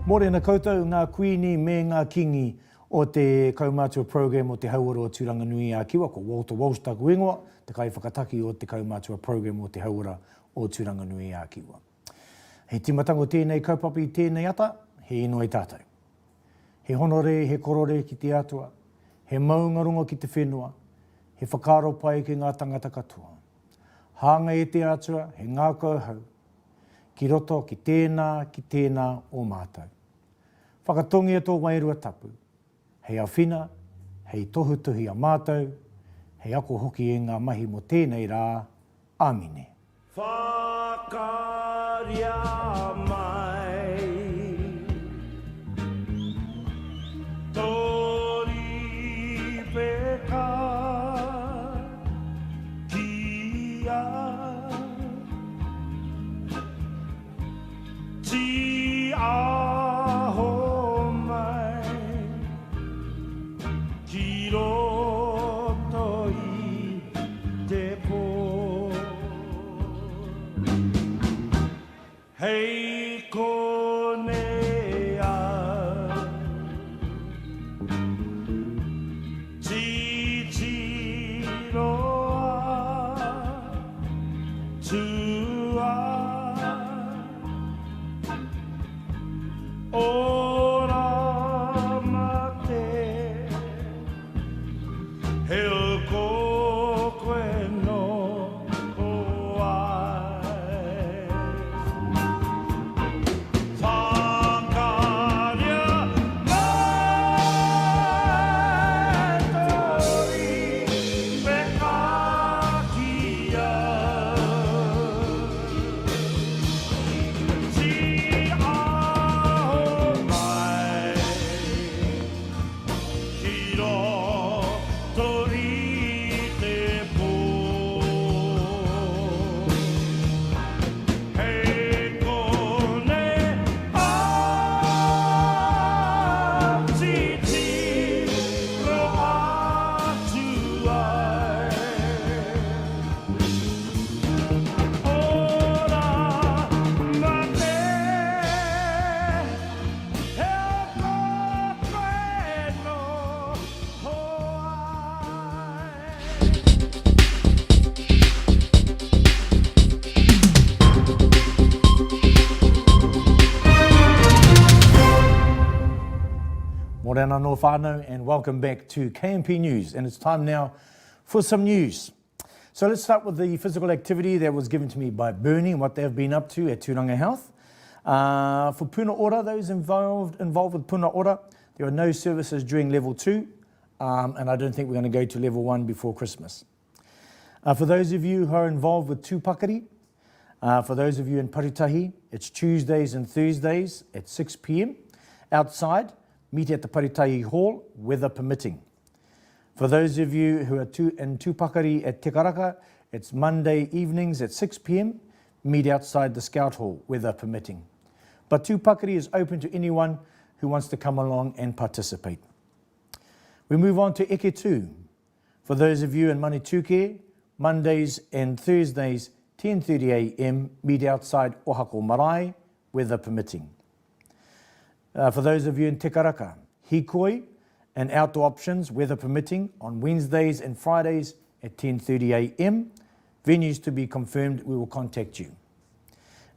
Morena koutou ngā kuini me ngā kingi o te Kaumatua program o te hauora o Turanga Nui a Kiwa, ko Walter Walsh taku ingoa, te kai whakataki o te Kaumatua program o te hauora o Turanga Nui a Kiwa. Hei timatango tēnei kaupapa i tēnei ata, he ino i tātou. He honore, he korore ki te atua, he maungarunga ki te whenua, he whakaro pai ki ngā tangata katoa. Hanga e te atua, he ngā kauhau, ki roto ki tēnā o mātou. Whakatongi e tō wairua tapu, hei awhina, hei tohutuhi a mātou, hei ako hoki e ngā mahi mo tēnei rā, Āmine. Whakaria mai, tori peka, kia, ti aho mai, ki roto i te pō. Hei konea, titiroa, tua, ora mate, heo kokoe no oai. Whakaria mai, tori peka kia, ti aho mai, ki roto i te pō. Hei kone titi roa atu ai. Ora mate, he kokoe no hoai. Morena no whānau, and welcome back to KMP News. And it's time now for some news. So let's start with the physical activity that was given to me by Bernie and what they've been up to at Turanga Health. For puna ora, those involved with puna ora, there are no services during level 2, and I don't think we're going to go to level 1 before Christmas. For those of you who are involved with tūpakari, for those of you in Paritahi, it's Tuesdays and Thursdays at 6 p.m. outside. Meet at the Paritahi Hall, weather permitting. For those of you who are in tūpakari at Te Karaka, it's Monday evenings at 6 p.m. Meet outside the Scout Hall, weather permitting. But tūpakari is open to anyone who wants to come along and participate. We move on to Eke 2. For those of you in Manituke, Mondays and Thursdays, 10:30 a.m. Meet outside Ohako Marae, weather permitting. For those of you in Te Karaka, hikoi and outdoor options, weather permitting, on Wednesdays and Fridays at 10:30 a.m. Venues to be confirmed, we will contact you.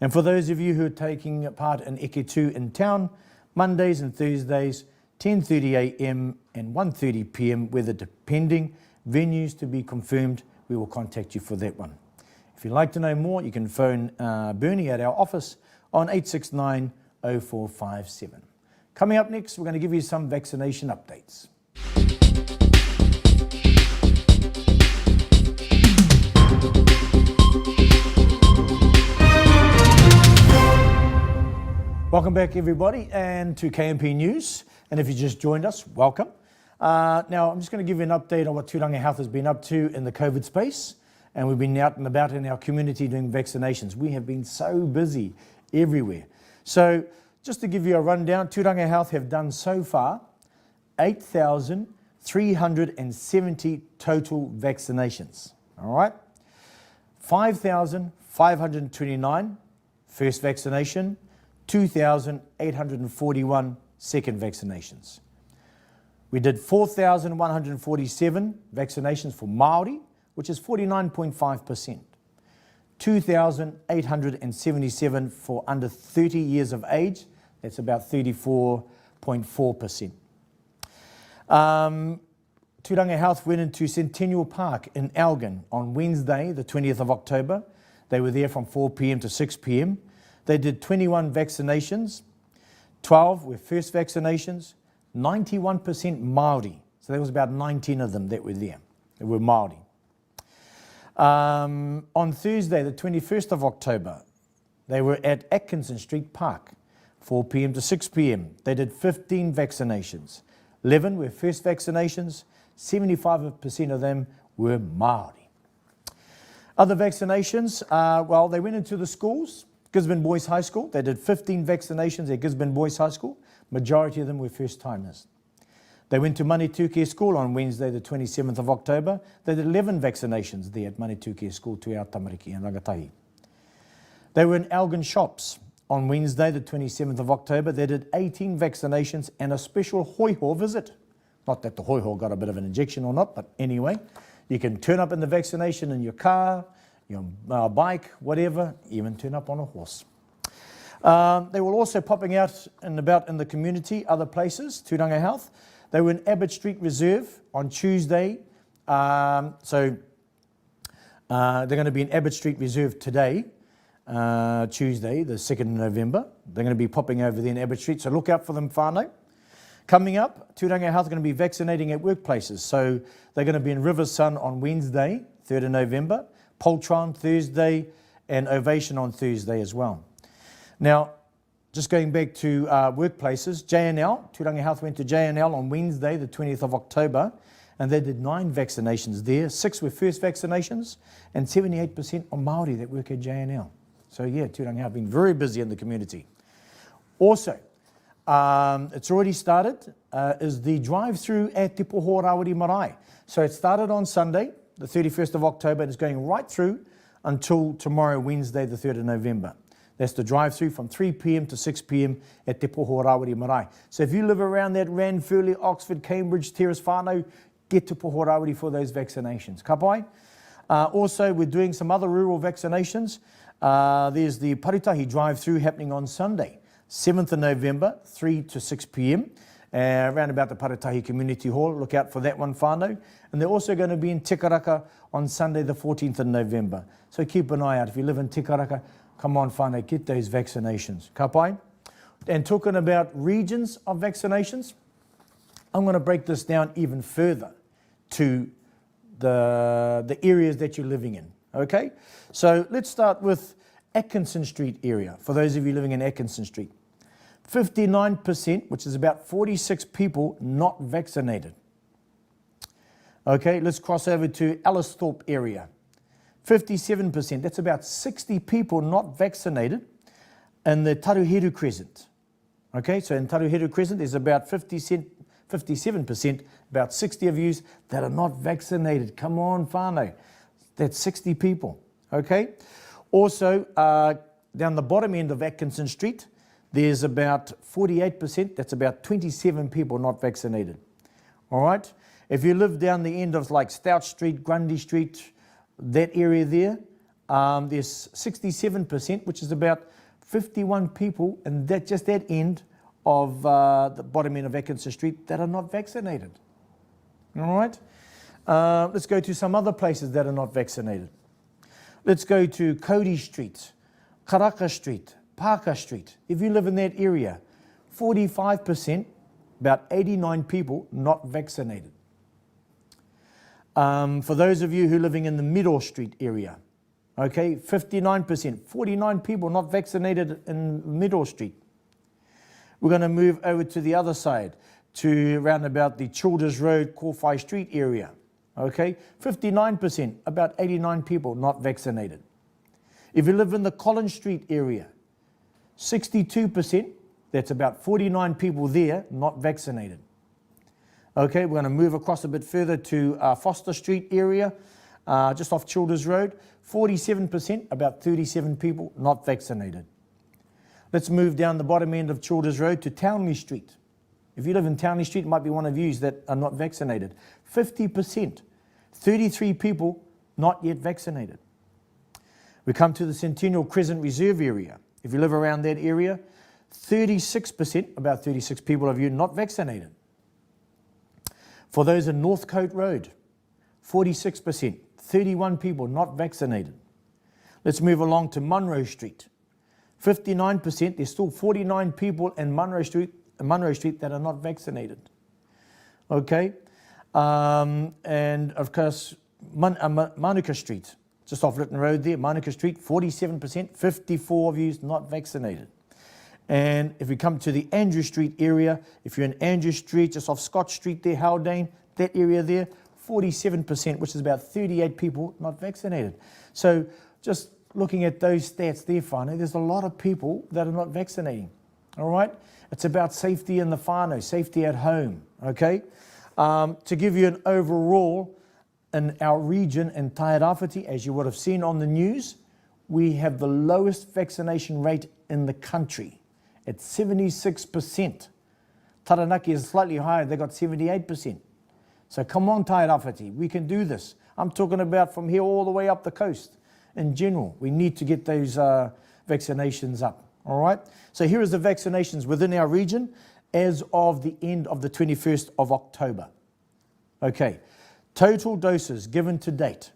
And for those of you who are taking part in Eke 2 in town, Mondays and Thursdays, 10:30 a.m. and 1:30 p.m. weather depending, venues to be confirmed, we will contact you for that one. If you'd like to know more, you can phone Bernie at our office on 869 0457. Coming up next, we're going to give you some vaccination updates. Welcome back, everybody, and to KMP News. And if you just joined us, welcome. Now, I'm just going to give you an update on what Turanga Health has been up to in the COVID space. And we've been out and about in our community doing vaccinations. We have been so busy everywhere. So just to give you a rundown, Turanga Health have done so far 8,370 total vaccinations. All right, 5,529 first vaccination, 2,841 second vaccinations. We did 4,147 vaccinations for Māori, which is 49.5%. 2,877 for under 30 years of age, that's about 34.4%. Turanga Health went into Centennial Park in Elgin on Wednesday, the 20th of October. They were there from 4 p.m. to 6 p.m. They did 21 vaccinations, 12 were first vaccinations, 91% Māori. So there was about 19 of them that were there. They were Māori. On Thursday, the 21st of October, they were at Atkinson Street Park, 4 p.m. to 6 p.m. They did 15 vaccinations. 11 were first vaccinations, 75% of them were Māori. Other vaccinations, well, they went into the schools. Gisborne Boys High School, they did 15 vaccinations at Gisborne Boys High School. Majority of them were first-timers. They went to Manituke School on Wednesday, the 27th of October. They did 11 vaccinations there at Manituke School, Te Ao Tamariki and Rangatahi. They were in Elgin Shops on Wednesday, the 27th of October. They did 18 vaccinations and a special hoiho visit. Not that the hoiho got a bit of an injection or not, but anyway, you can turn up in the vaccination in your car, your bike, whatever, even turn up on a horse. They were also popping out and about in the community, other places, Turanga Health. They were in Abbott Street Reserve on Tuesday. They're going to be in Abbott Street Reserve today, Tuesday, the 2nd of November. They're going to be popping over there in Abbott Street, so look out for them, whānau. Coming up, Turanga Health are going to be vaccinating at workplaces. So they're going to be in Riversun on Wednesday, 3rd of November, Poltron Thursday, and Ovation on Thursday as well. Now, just going back to workplaces, JNL, Turanga Health went to JNL on Wednesday, the 20th of October, and they did 9 vaccinations there. 6 were first vaccinations, and 78% are Māori that work at JNL. So yeah, Turanga Health been very busy in the community. Also, it's already started, is the drive-through at Te Poho Rawiri Marae. So it started on Sunday, the 31st of October, and it's going right through until tomorrow, Wednesday, the 3rd of November. That's the drive-through from 3 p.m. to 6 p.m. at Te Poho Rawiri Marae. So if you live around that Ranfurly, Oxford, Cambridge, Terrace whānau, get to Poho Rawiri for those vaccinations. Ka pai? Also, we're doing some other rural vaccinations. There's the Paritahi drive-through happening on Sunday, 7th of November, 3 to 6 p.m. Around about the Paritahi Community Hall. Look out for that one, whānau. And they're also going to be in Tikaraka on Sunday, the 14th of November. So keep an eye out. If you live in Tikaraka, come on, whānau, get those vaccinations. Ka pai? And talking about regions of vaccinations, I'm going to break this down even further to the areas that you're living in. Okay? So let's start with Atkinson Street area, for those of you living in Atkinson Street. 59%, which is about 46 people, not vaccinated. Okay, let's cross over to Allisthorpe area. 57%, that's about 60 people not vaccinated in the Taruheru Crescent. Okay, so in Taruheru Crescent, there's about 57%, about 60 of you that are not vaccinated. Come on, whānau. That's 60 people. Okay, also down the bottom end of Atkinson Street, there's about 48%, that's about 27 people not vaccinated. All right, if you live down the end of like Stout Street, Grundy Street, that area there, there's 67%, which is about 51 people, and that just that end of the bottom end of Atkinson Street that are not vaccinated. All right, let's go to some other places that are not vaccinated. Let's go to Cody Street, Karaka Street, Parker Street. If you live in that area, 45%, about 89 people not vaccinated. For those of you who are living in the Middle Street area, okay, 59%, 49 people not vaccinated in Middle Street. We're going to move over to the other side, to around about the Childers Road, Kōwhai Street area. Okay, 59%, about 89 people not vaccinated. If you live in the Collins Street area, 62%, that's about 49 people there not vaccinated. Okay, we're going to move across a bit further to Foster Street area, just off Childers Road, 47%, about 37 people not vaccinated. Let's move down the bottom end of Childers Road to Townley Street. If you live in Townley Street, it might be one of you that are not vaccinated. 50%, 33 people not yet vaccinated. We come to the Centennial Crescent Reserve area. If you live around that area, 36%, about 36 people of you not vaccinated. For those in Northcote Road, 46%, 31 people not vaccinated. Let's move along to Munro Street. 59%, there's still 49 people in Munro Street that are not vaccinated. Okay, and of course, Manuka Street, just off Lytton Road there, Manuka Street, 47%, 54 of you not vaccinated. And if we come to the Andrew Street area, if you're in Andrew Street, just off Scott Street there, Haldane, that area there, 47%, which is about 38 people not vaccinated. So just looking at those stats there, whānau, there's a lot of people that are not vaccinating, all right? It's about safety in the whānau, safety at home, okay? To give you an overall, in our region in Tairawhiti, as you would have seen on the news, we have the lowest vaccination rate in the country at 76%. Taranaki is slightly higher, they got 78%. So come on, Tairawhiti, we can do this. I'm talking about from here all the way up the coast. In general, we need to get those vaccinations up, all right? So here is the vaccinations within our region as of the end of the 21st of October. Okay, total doses given to date,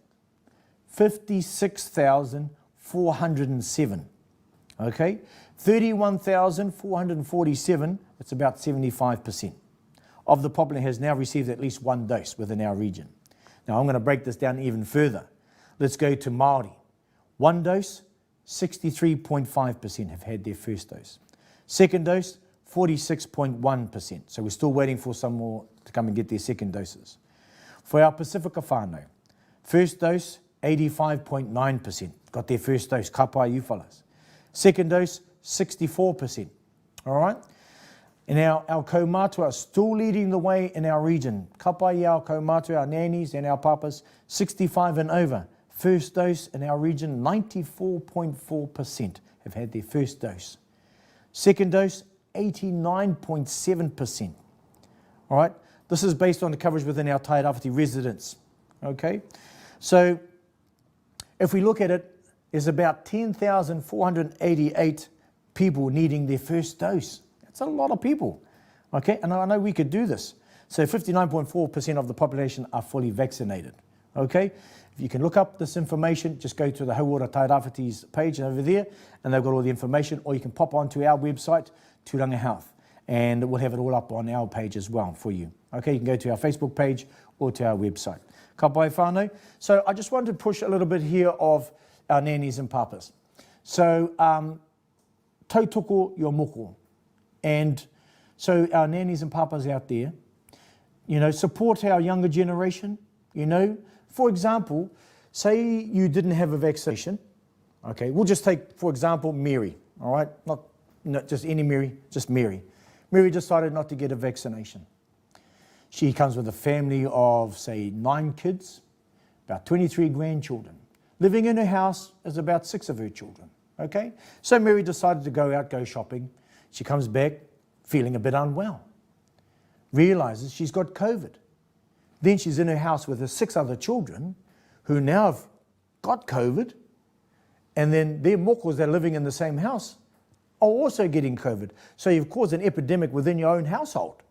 56,407. Okay, 31,447, it's about 75% of the population has now received at least one dose within our region. Now I'm going to break this down even further. Let's go to Māori. One dose, 63.5% have had their first dose. Second dose, 46.1%. So we're still waiting for some more to come and get their second doses. For our Pacifica whānau, first dose, 85.9% got their first dose, ka pai you fellas. Second dose, 64%, all right? And our Kaumatua are still leading the way in our region. Ka pai our Kaumatua, our nannies and our papas, 65 and over. First dose in our region, 94.4% have had their first dose. Second dose, 89.7%. All right, this is based on the coverage within our Tairawhiti residents. Okay, so if we look at it, there's about 10,488 people needing their first dose. That's a lot of people. Okay, and I know we could do this. So 59.4% of the population are fully vaccinated. Okay, if you can look up this information, just go to the Hauora Tairawhiti's page over there, and they've got all the information, or you can pop onto our website, Turanga Health, and we'll have it all up on our page as well for you. Okay, you can go to our Facebook page or to our website. Ka pai whānau. So I just wanted to push a little bit here of our nannies and papas. So, tautoko your moko. And so our nannies and papas out there, you know, support our younger generation, you know. For example, say you didn't have a vaccination. Okay, we'll just take, for example, Mary, all right? Not just any Mary, just Mary. Mary decided not to get a vaccination. She comes with a family of, say, 9 kids, about 23 grandchildren. Living in her house is about 6 of her children, okay? So Mary decided to go shopping. She comes back feeling a bit unwell, realizes she's got COVID. Then she's in her house with her 6 other children who now have got COVID, and then their mokos that are living in the same house are also getting COVID. So you've caused an epidemic within your own household,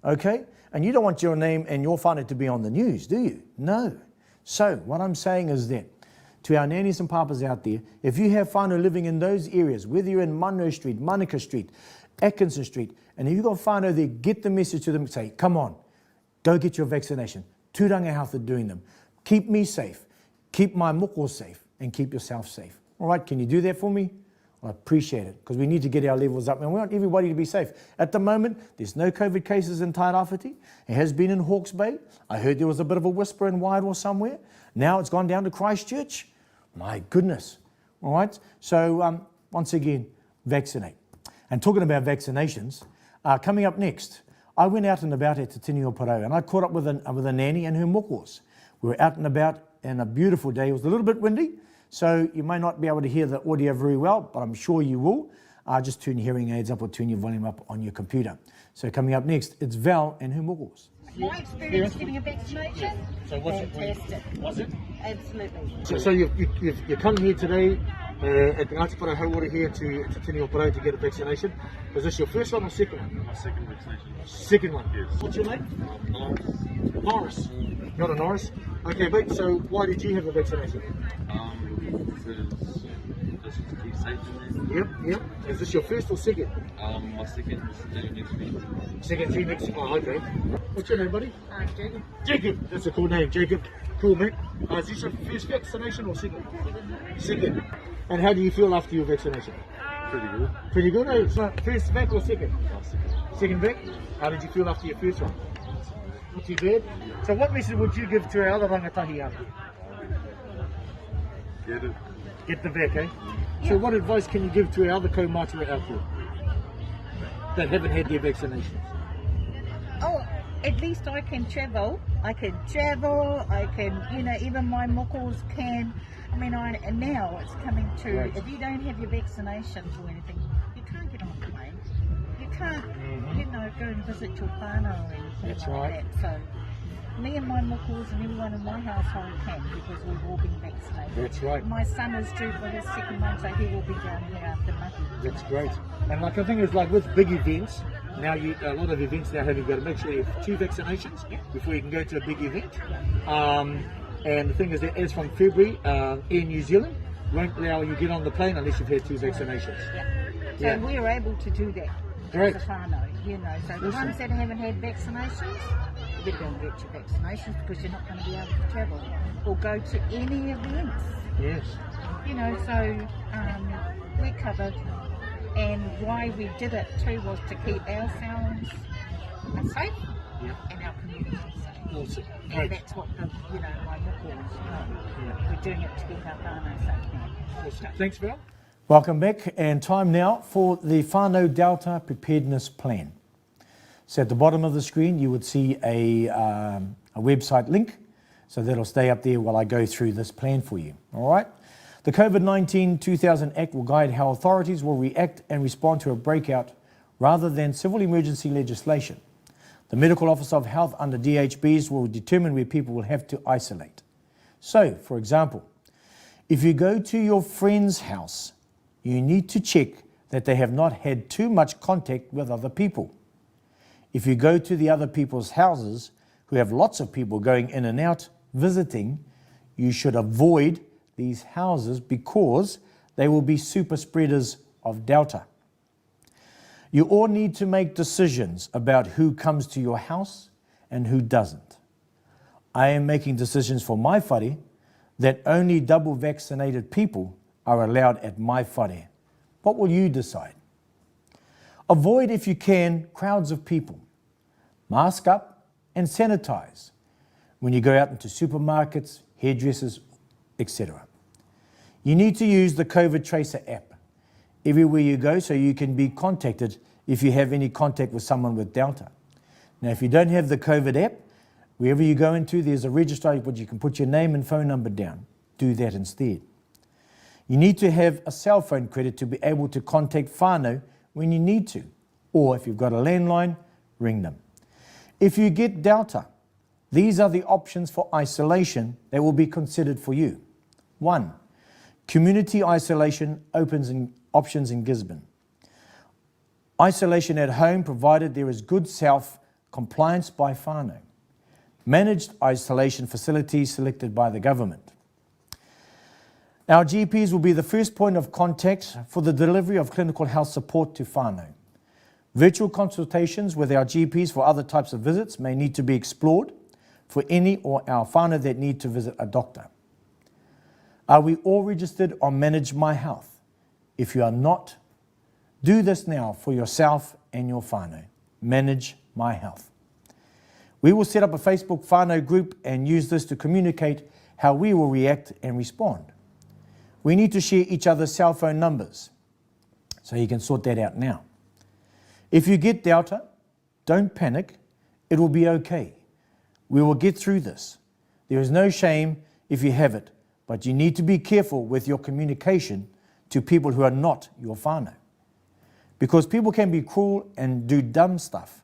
okay? And you don't want your name and your whānau to be on the news, do you? No. So what I'm saying is that to our nannies and papas out there, if you have whānau living in those areas, whether you're in Munro Street, Manuka Street, Atkinson Street, and if you've got whānau there, get the message to them, say, come on, go get your vaccination. Turanga Health are doing them. Keep me safe, keep my moko safe, and keep yourself safe. All right, can you do that for me? I appreciate it, because we need to get our levels up, and we want everybody to be safe. At the moment, there's no COVID cases in Tairawhiti. It has been in Hawke's Bay. I heard there was a bit of a whisper in Wairoa somewhere. Now it's gone down to Christchurch. My goodness. All right, so once again, vaccinate. And talking about vaccinations, coming up next, I went out and about at Te Tini o Parau, and I caught up with a nanny and her mokos. We were out and about in a beautiful day. It was a little bit windy, so you may not be able to hear the audio very well, but I'm sure you will. just turn your hearing aids up or turn your volume up on your computer. So coming up next, it's Val and her muggles. My experience getting a vaccination, So what's it? fantastic. Was it? Absolutely. So you've come here today at the Ngāti Hauora here to Tini Opera to get a vaccination. Was this your first one or second one? My second vaccination. Second one. Yes. What's your name? Norris. Not a Norris. Okay, mate. So why did you have a vaccination? Because just to keep safe in there. Yep. Is this your first or second? My second is due next week. Second team next. Oh, okay. What's your name, buddy? Jacob. Jacob. That's a cool name, Jacob. Cool, mate. Is this your first vaccination or second? Second. And how do you feel after your vaccination? Pretty good. Pretty good, eh? So first vac or second? Second. Second vac? How did you feel after your first one? Not too bad. So what message would you give to our other rangatahi out there? Get it. Get the vac, eh? So what advice can you give to our other Kaumatua out there that haven't had their vaccinations? Oh, at least I can travel. I can, even my muckles can. I mean, and now it's coming to, Right. if you don't have your vaccinations or anything, you can't get on a plane. You can't, go and visit your whānau or anything That's like right. that. So, me and my muckles and everyone in my household can because we've all been vaccinated. That's right. My son is due for his second one, so he will be down here after Monday. That's great. And like the thing is, like with big events, now a lot of events now have you got to make sure you have 2 vaccinations before you can go to a big event. And the thing is that as from February, Air New Zealand won't allow you get on the plane unless you've had 2 vaccinations. So Yeah. we're able to do that. Great. As a whānau, So the ones that haven't had vaccinations, you better go and get your vaccinations because you're not going to be able to travel or go to any events. Yes. So we're covered. And why we did it too was to keep ourselves safe and our community safe. Awesome. And Great. that's what my muckles, we're doing it to keep our whānau safe now. Awesome. Thanks, Val. Welcome back, and time now for the Whānau Delta Preparedness Plan. So at the bottom of the screen you would see a website link, so that'll stay up there while I go through this plan for you. All right? The COVID-19 2000 Act will guide how authorities will react and respond to a breakout rather than civil emergency legislation. The Medical Officer of Health under DHBs will determine where people will have to isolate. So, for example, if you go to your friend's house, you need to check that they have not had too much contact with other people. If you go to the other people's houses, who have lots of people going in and out visiting, you should avoid these houses because they will be super spreaders of Delta. You all need to make decisions about who comes to your house and who doesn't. I am making decisions for my whare that only double vaccinated people are allowed at my whare. What will you decide? Avoid, if you can, crowds of people. Mask up and sanitize when you go out into supermarkets, hairdressers, etc. You need to use the COVID Tracer app everywhere you go so you can be contacted if you have any contact with someone with Delta. Now, if you don't have the COVID app, wherever you go into, there's a registrar where you can put your name and phone number down. Do that instead. You need to have a cell phone credit to be able to contact whānau when you need to. Or if you've got a landline, ring them. If you get Delta, these are the options for isolation that will be considered for you. 1. Community isolation options in Gisborne. Isolation at home provided there is good self-compliance by whānau. Managed isolation facilities selected by the government. Our GPs will be the first point of contact for the delivery of clinical health support to whānau. Virtual consultations with our GPs for other types of visits may need to be explored for any or our whānau that need to visit a doctor. Are we all registered on Manage My Health? If you are not, do this now for yourself and your whānau. Manage My Health. We will set up a Facebook whānau group and use this to communicate how we will react and respond. We need to share each other's cell phone numbers, so you can sort that out now. If you get Delta, don't panic, it will be okay. We will get through this. There is no shame if you have it, but you need to be careful with your communication to people who are not your whānau. because people can be cruel and do dumb stuff.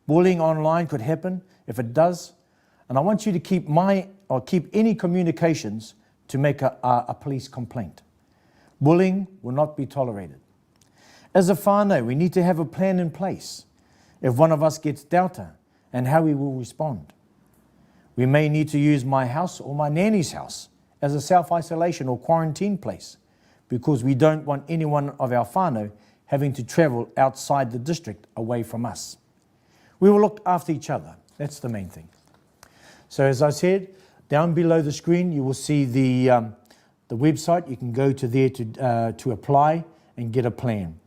Bullying online could happen. If it does, and I want you to keep any communications to make a police complaint. Bullying will not be tolerated. As a whānau, we need to have a plan in place if one of us gets dauta and how we will respond. We may need to use my house or my nanny's house as a self-isolation or quarantine place because we don't want any one of our whānau having to travel outside the district away from us. We will look after each other. That's the main thing. So as I said, down below the screen you will see the website. You can go to there to apply and get a plan.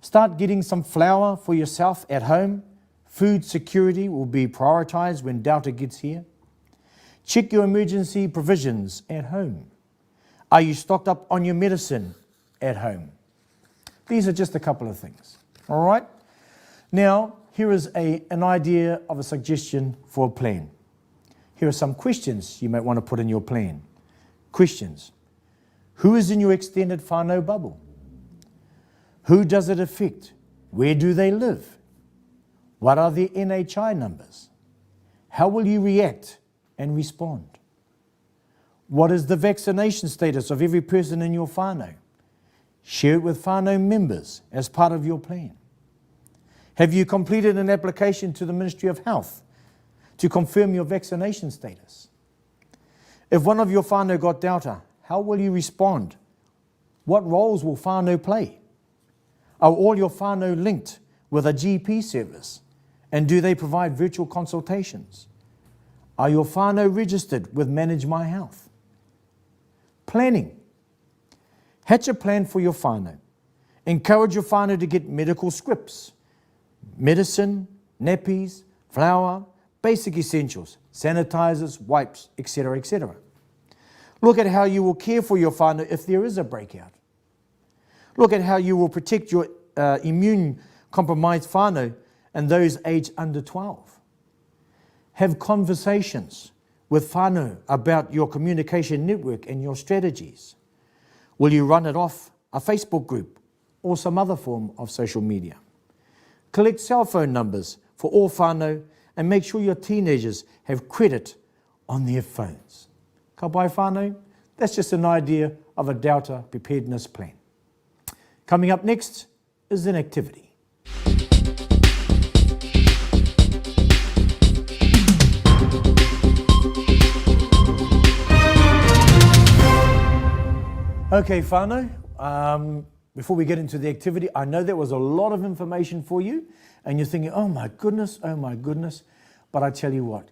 Start getting some flour for yourself at home. Food security will be prioritised when dauta gets here. Check your emergency provisions at home. Are you stocked up on your medicine at home? These are just a couple of things. All right? Now, here is an idea of a suggestion for a plan. Here are some questions you might want to put in your plan. Questions. Who is in your extended whānau bubble? Who does it affect? Where do they live? What are their NHI numbers? How will you react and respond? What is the vaccination status of every person in your whānau? Share it with whānau members as part of your plan. Have you completed an application to the Ministry of Health to confirm your vaccination status? If one of your whānau got dauta, how will you respond? What roles will whānau play? Are all your whānau linked with a GP service? And do they provide virtual consultations? Are your whānau registered with Manage My Health? Planning. Hatch a plan for your whānau. Encourage your whānau to get medical scripts, medicine, nappies, flour, basic essentials, sanitizers, wipes, etc., etc. Look at how you will care for your whānau if there is a breakout. Look at how you will protect your immune-compromised whānau and those aged under 12. Have conversations with whānau about your communication network and your strategies. Will you run it off a Facebook group or some other form of social media? Collect cell phone numbers for all whānau and make sure your teenagers have credit on their phones. Ka pai whānau, that's just an idea of a dauta preparedness plan. Coming up next is an activity. Okay, whānau, before we get into the activity, I know there was a lot of information for you, and you're thinking, oh my goodness, but I tell you what,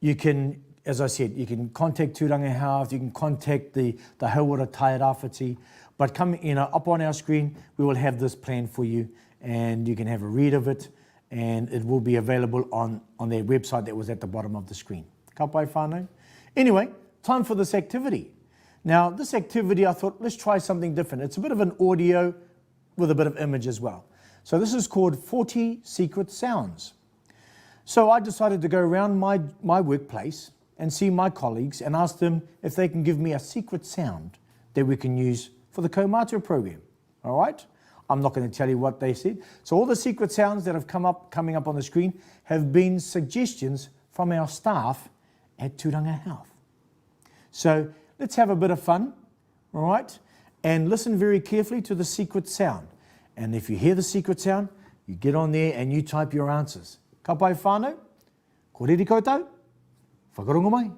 you can, as I said, you can contact Turanga Health, you can contact the Hauora Tai Rāwhiti, but up on our screen, we will have this plan for you, and you can have a read of it, and it will be available on their website that was at the bottom of the screen. Ka pai whānau. Anyway, time for this activity. Now, this activity, I thought, let's try something different. It's a bit of an audio with a bit of image as well. So this is called 40 Secret Sounds. So I decided to go around my workplace and see my colleagues and ask them if they can give me a secret sound that we can use for the Kaumatua program. All right? I'm not going to tell you what they said. So all the secret sounds that have coming up on the screen have been suggestions from our staff at Turanga Health. So let's have a bit of fun, all right? And listen very carefully to the secret sound. And if you hear the secret sound, you get on there and you type your answers. Ka pai whānau, kōreri koutou, whakarongo mai.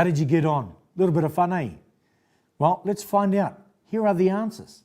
How did you get on? A little bit of fun, eh? Well, let's find out. Here are the answers.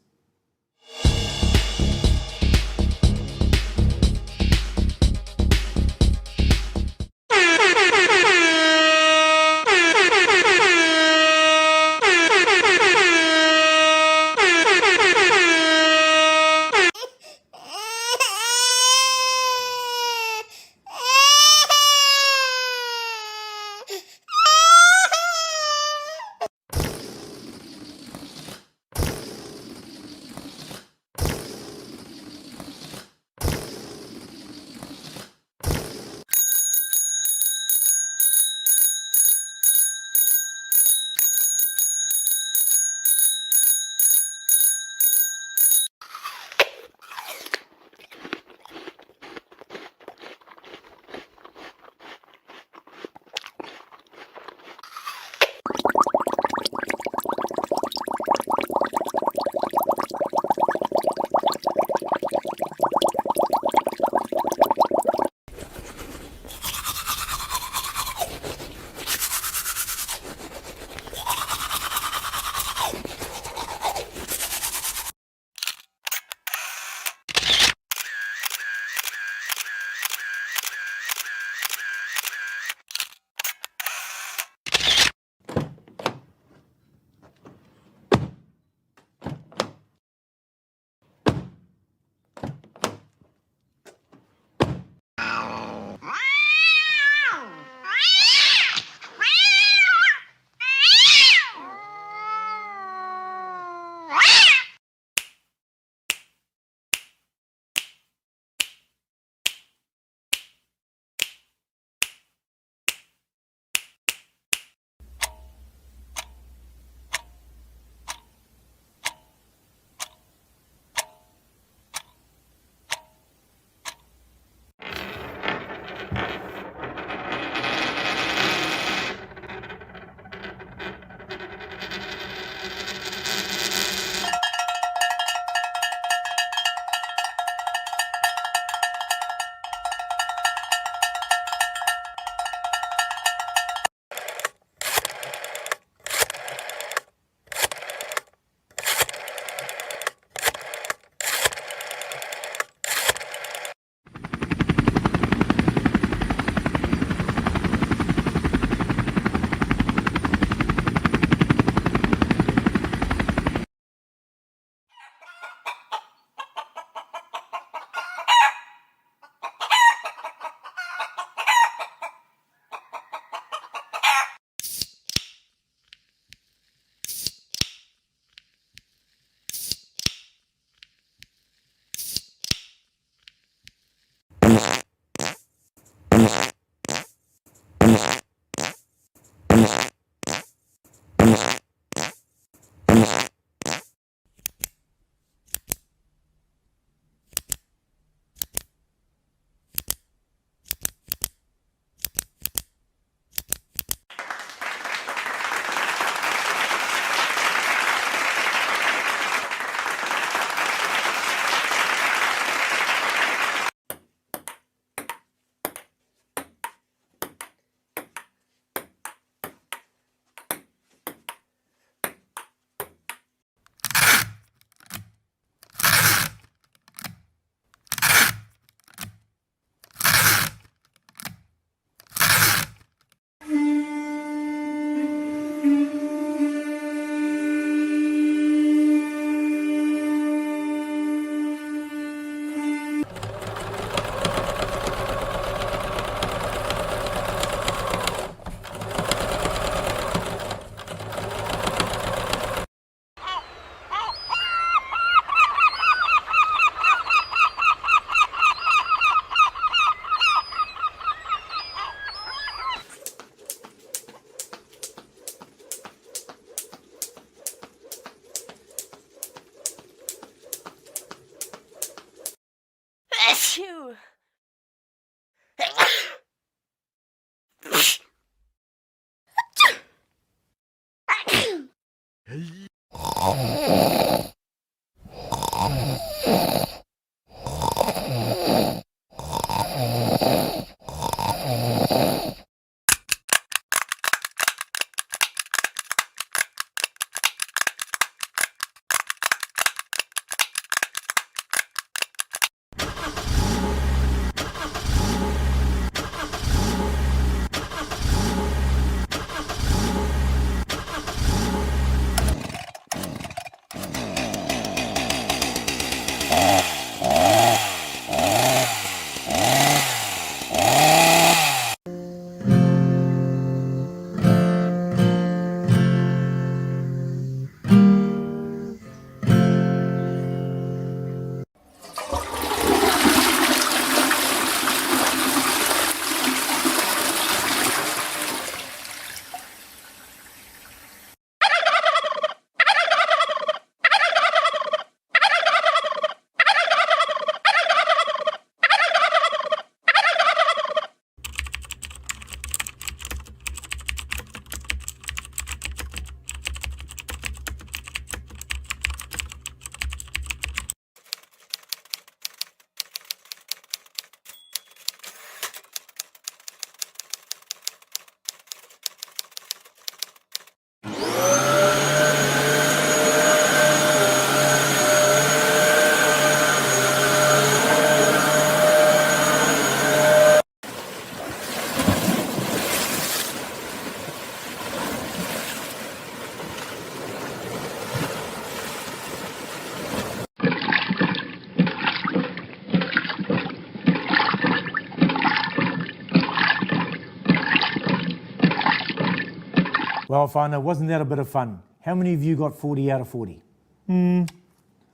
Well, whānau, wasn't that a bit of fun? How many of you got 40 out of 40?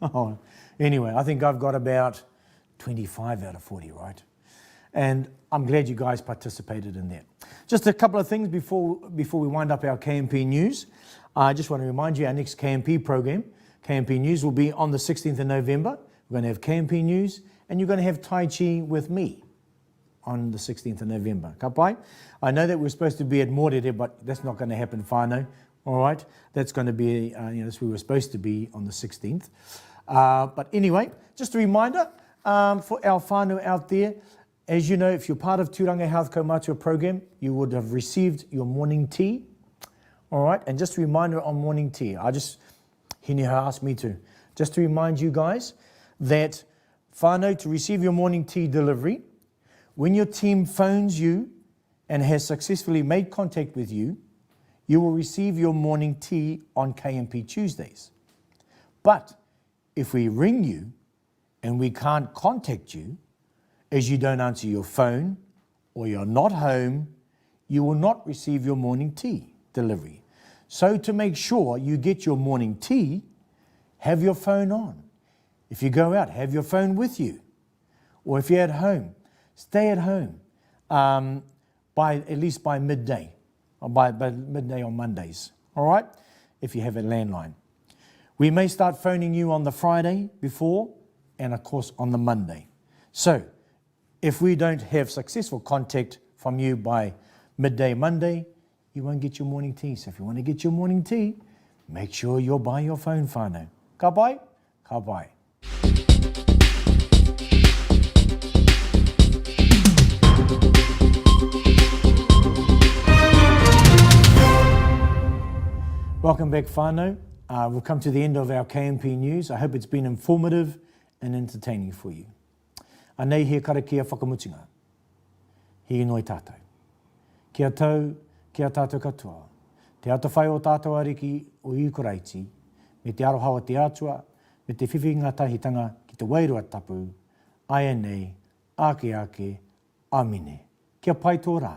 Oh, anyway, I think I've got about 25 out of 40, right? And I'm glad you guys participated in that. Just a couple of things before we wind up our KMP News. I just want to remind you our next KMP program, KMP News, will be on the 16th of November. We're going to have KMP News and you're going to have Tai Chi with me on the 16th of November. Ka pai? I know that we're supposed to be at Mōrere, but that's not going to happen whānau. All right? That's going to be, that's where we're supposed to be on the 16th. But anyway, just a reminder for our whānau out there, as you know, if you're part of Turanga Health Kaumatua program, you would have received your morning tea. All right? And just a reminder on morning tea. Hiniha asked me to. Just to remind you guys that whānau, to receive your morning tea delivery, when your team phones you and has successfully made contact with you, you will receive your morning tea on KMP Tuesdays. But if we ring you and we can't contact you, as you don't answer your phone or you're not home, you will not receive your morning tea delivery. So to make sure you get your morning tea, have your phone on. If you go out, have your phone with you. Or if you're at home, stay at home at least by midday, or by midday on Mondays, all right, if you have a landline. We may start phoning you on the Friday before, and of course on the Monday. So if we don't have successful contact from you by midday Monday, you won't get your morning tea. So if you want to get your morning tea, make sure you're by your phone, whānau. Ka pai? Ka pai. Welcome back, whānau. We've come to the end of our KMP News. I hope it's been informative and entertaining for you. Anei he karakia whakamutinga. Hi noi tātou. Kia tau, kia tātou katoa. Te ata whai o tātou ariki o Iukoraiti, me te arohawa te atua, me te whiwhinga tahitanga ki te wairua tapu, aia nei, ake ake, amine. Kia pai tō rā.